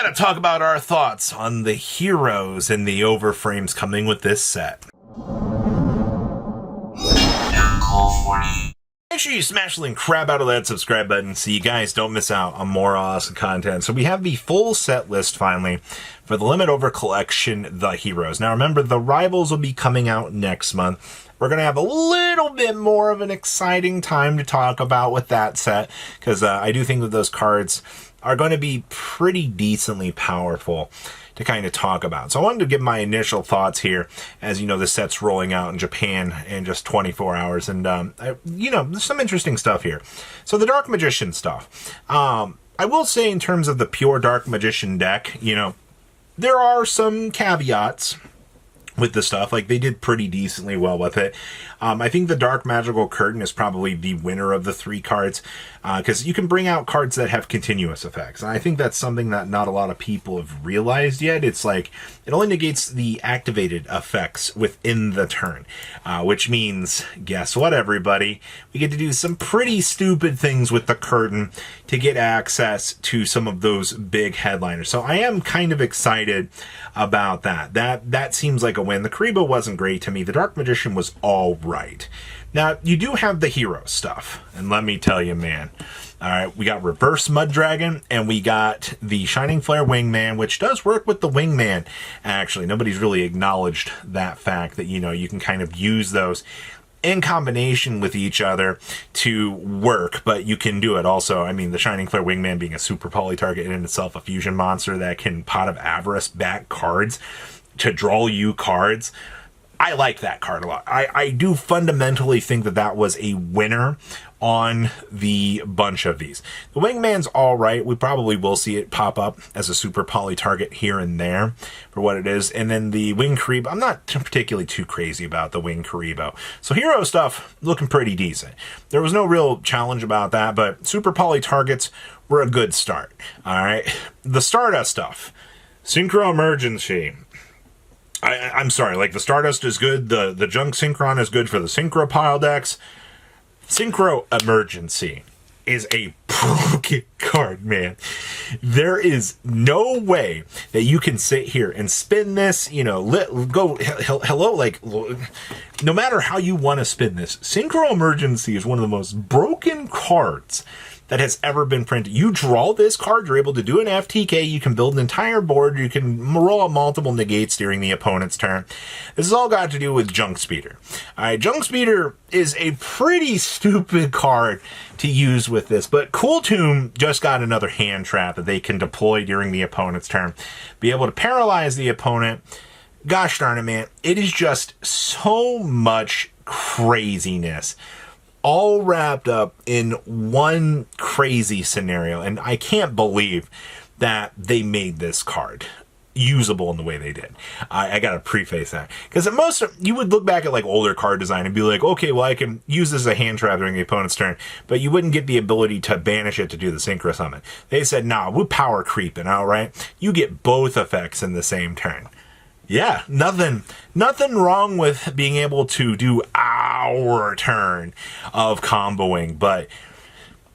gotta talk about our thoughts on the heroes and the overframes coming with this set. Make sure you smash the crap out of that subscribe button so you guys don't miss out on more awesome content. So we have the full set list finally for the Limit Over Collection, The Heroes. Now remember, the Rivals will be coming out next month. We're going to have a little bit more of an exciting time to talk about with that set, because I do think that those cards are going to be pretty decently powerful to kind of talk about. So I wanted to give my initial thoughts here, as you know, the set's rolling out in Japan in just 24 hours, and there's some interesting stuff here. So the Dark Magician stuff, I will say in terms of the pure Dark Magician deck, there are some caveats with the stuff. Like, they did pretty decently well with it. I think the Dark Magical Curtain is probably the winner of the three cards, because you can bring out cards that have continuous effects. And I think that's something that not a lot of people have realized yet. It's like, it only negates the activated effects within the turn, which means, guess what, everybody? We get to do some pretty stupid things with the curtain to get access to some of those big headliners. So I am kind of excited about that. That seems like a win. The Karibo wasn't great to me. The Dark Magician was all right. Now, you do have the hero stuff, and let me tell you, man. All right, we got Reverse Mud Dragon, and we got the Shining Flare Wingman, which does work with the Wingman, actually. Nobody's really acknowledged that fact that, you can kind of use those in combination with each other to work, but you can do it also. I mean, the Shining Flare Wingman being a super poly target in itself, a fusion monster that can Pot of Avarice back cards to draw you cards. I like that card a lot. I do fundamentally think that that was a winner on the bunch of these. The Wingman's all right. We probably will see it pop up as a super poly target here and there for what it is. And then the Wing Karibo, I'm not particularly too crazy about the Wing Karibo. So hero stuff looking pretty decent. There was no real challenge about that, but super poly targets were a good start. All right. The Stardust stuff. Synchro Emergency. I'm sorry, like, the Stardust is good, the Junk Synchron is good for the Synchro pile decks. Synchro Emergency is a broken card, man. There is no way that you can sit here and spin this, hello, like, no matter how you want to spin this, Synchro Emergency is one of the most broken cards that has ever been printed. You draw this card, you're able to do an FTK, you can build an entire board, you can roll out multiple negates during the opponent's turn. This has all got to do with Junk Speeder. Alright, Junk Speeder is a pretty stupid card to use with this, but Cool Tomb just got another hand trap that they can deploy during the opponent's turn. Be able to paralyze the opponent. Gosh darn it, man. It is just so much craziness all wrapped up in one crazy scenario, and I can't believe that they made this card usable in the way they did. I gotta preface that, because at most you would look back at like older card design and be like, okay, well, I can use this as a hand trap during the opponent's turn, but you wouldn't get the ability to banish it to do the Synchro Summon. They said, nah, we're power creeping, all right? You get both effects in the same turn. Yeah, nothing wrong with being able to do our turn of comboing, but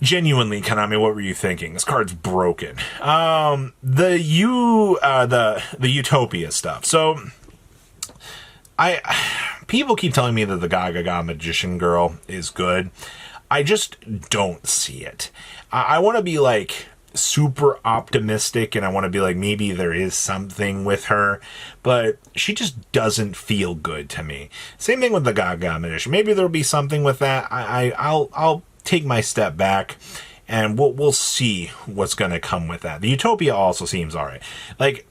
genuinely, Konami, what were you thinking? This card's broken. The Utopia stuff. So, people keep telling me that the Gaga Magician Girl is good. I just don't see it. I want to be like super optimistic, and I want to be like, maybe there is something with her, but she just doesn't feel good to me. Same thing with the Gaga Magician. Maybe there'll be something with that. I'll take my step back, and we'll see what's going to come with that. The Utopia also seems all right. Like,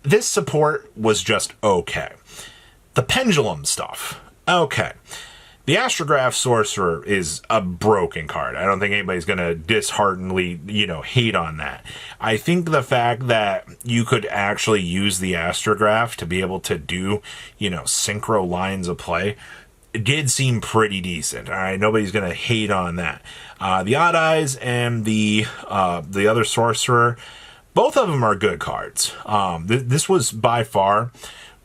this support was just okay. The Pendulum stuff, okay. The Astrograph Sorcerer is a broken card. I don't think anybody's going to disheartenedly, hate on that. I think the fact that you could actually use the Astrograph to be able to do, synchro lines of play, it did seem pretty decent. All right, nobody's going to hate on that. The Odd Eyes and the other Sorcerer, both of them are good cards. This was by far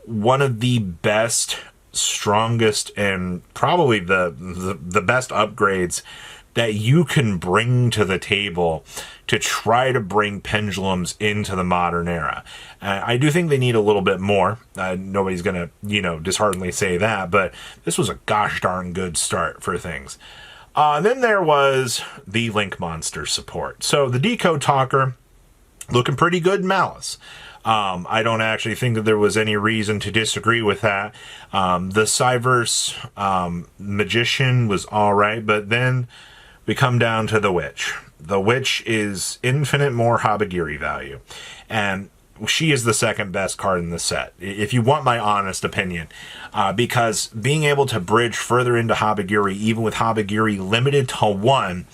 one of the best, strongest, and probably the best upgrades that you can bring to the table to try to bring pendulums into the modern era. I do think they need a little bit more. Nobody's going to, dishearteningly say that, but this was a gosh darn good start for things. Then there was the Link Monster support. So the Decode Talker, looking pretty good in Malice. I don't actually think that there was any reason to disagree with that. The Cyverse Magician was alright, but then we come down to the Witch. The Witch is infinite more Habagiri value. And she is the second best card in the set, if you want my honest opinion. Because being able to bridge further into Habagiri, even with Habagiri limited to 1,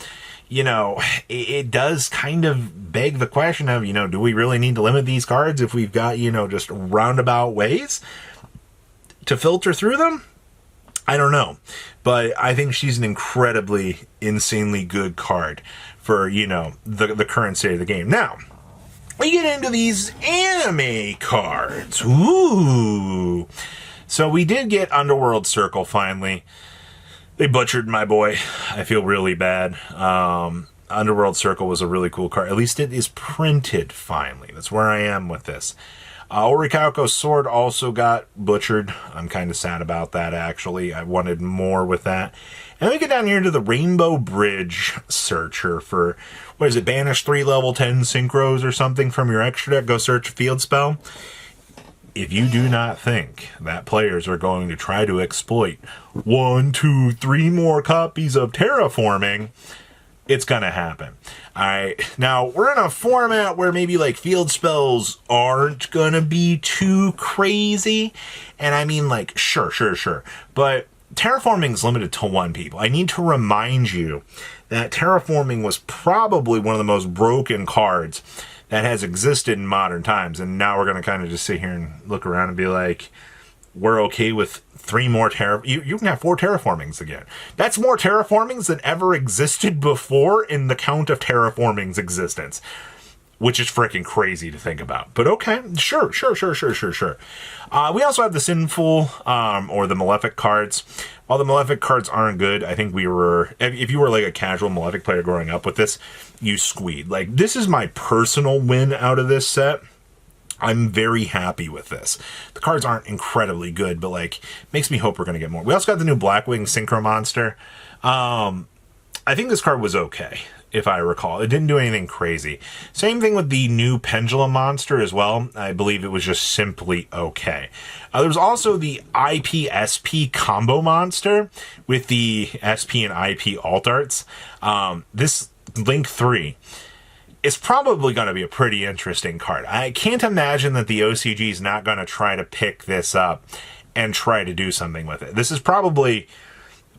it does kind of beg the question of, do we really need to limit these cards if we've got, just roundabout ways to filter through them? I don't know. But I think she's an incredibly, insanely good card for, the current state of the game. Now, we get into these anime cards. Ooh. So we did get Underworld Circle finally. They butchered my boy. I feel really bad. Underworld Circle was a really cool card. At least it is printed finally. That's where I am with this. Orichalco's Sword also got butchered. I'm kind of sad about that, actually. I wanted more with that. And then we get down here to the Rainbow Bridge Searcher for, banish 3 level 10 synchros or something from your extra deck. Go search a field spell. If you do not think that players are going to try to exploit 1, 2, 3 more copies of Terraforming, it's going to happen. Alright, now we're in a format where maybe field spells aren't going to be too crazy. And I mean sure. But Terraforming's limited to 1 people. I need to remind you that Terraforming was probably one of the most broken cards that has existed in modern times. And now we're going to kind of just sit here and look around and be like, we're okay with 3 more you can have 4 terraformings again. That's more terraformings than ever existed before in the count of terraforming's existence, which is freaking crazy to think about. But okay, sure. We also have the Sinful or the Malefic cards. While the Malefic cards aren't good, I think if you were a casual Malefic player growing up with this, you squeed. This is my personal win out of this set. I'm very happy with this. The cards aren't incredibly good, but makes me hope we're going to get more. We also got the new Blackwing Synchro Monster. I think this card was okay, if I recall. It didn't do anything crazy. Same thing with the new Pendulum Monster as well. I believe it was just simply okay. There was also the IP-SP Combo Monster with the SP and IP alt arts. This Link 3... it's probably going to be a pretty interesting card. I can't imagine that the OCG is not going to try to pick this up and try to do something with it. This is probably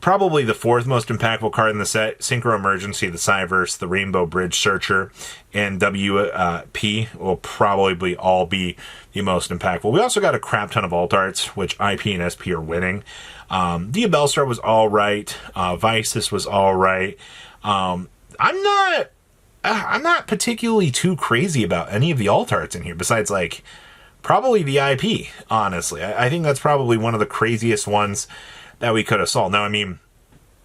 the 4th most impactful card in the set. Synchro Emergency, the Cyverse, the Rainbow Bridge Searcher, and WP will probably all be the most impactful. We also got a crap ton of alt arts, which IP and SP are winning. Diabellstar was all right. Vices was all right. I'm not particularly too crazy about any of the alt arts in here, besides probably the IP, honestly. I think that's probably one of the craziest ones that we could have solved. Now, I mean,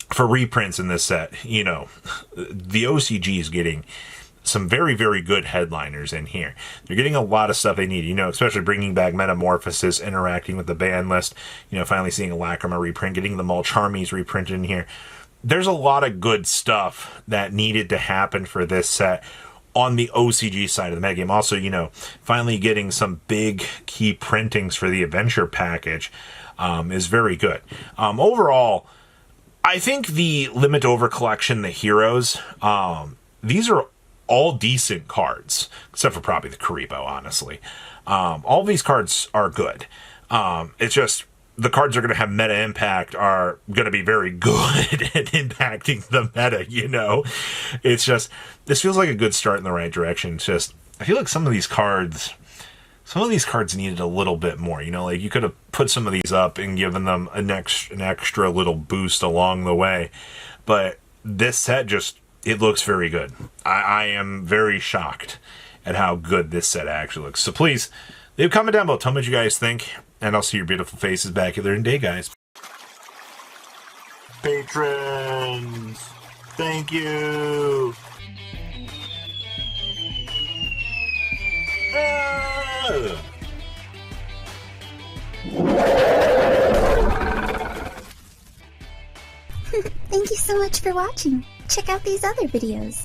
for reprints in this set, the OCG is getting some very, very good headliners in here. They're getting a lot of stuff they need, especially bringing back Metamorphosis, interacting with the ban list, finally seeing a Lacrima reprint, getting the Mulcharmies reprinted in here. There's a lot of good stuff that needed to happen for this set on the OCG side of the metagame. Also, finally getting some big key printings for the Adventure package is very good. Overall, I think the Limit Over Collection, the Heroes, these are all decent cards, except for probably the Karibo, honestly. All these cards are good. It's just... the cards are going to have meta impact are going to be very good at impacting the meta, It's just, this feels like a good start in the right direction. It's just, I feel like some of these cards needed a little bit more, you could have put some of these up and given them an extra little boost along the way. But this set just, it looks very good. I am very shocked at how good this set actually looks. So please, leave a comment down below. Tell me what you guys think. And I'll see your beautiful faces back here in a day, guys. Patrons! Thank you. Ah! Thank you so much for watching. Check out these other videos.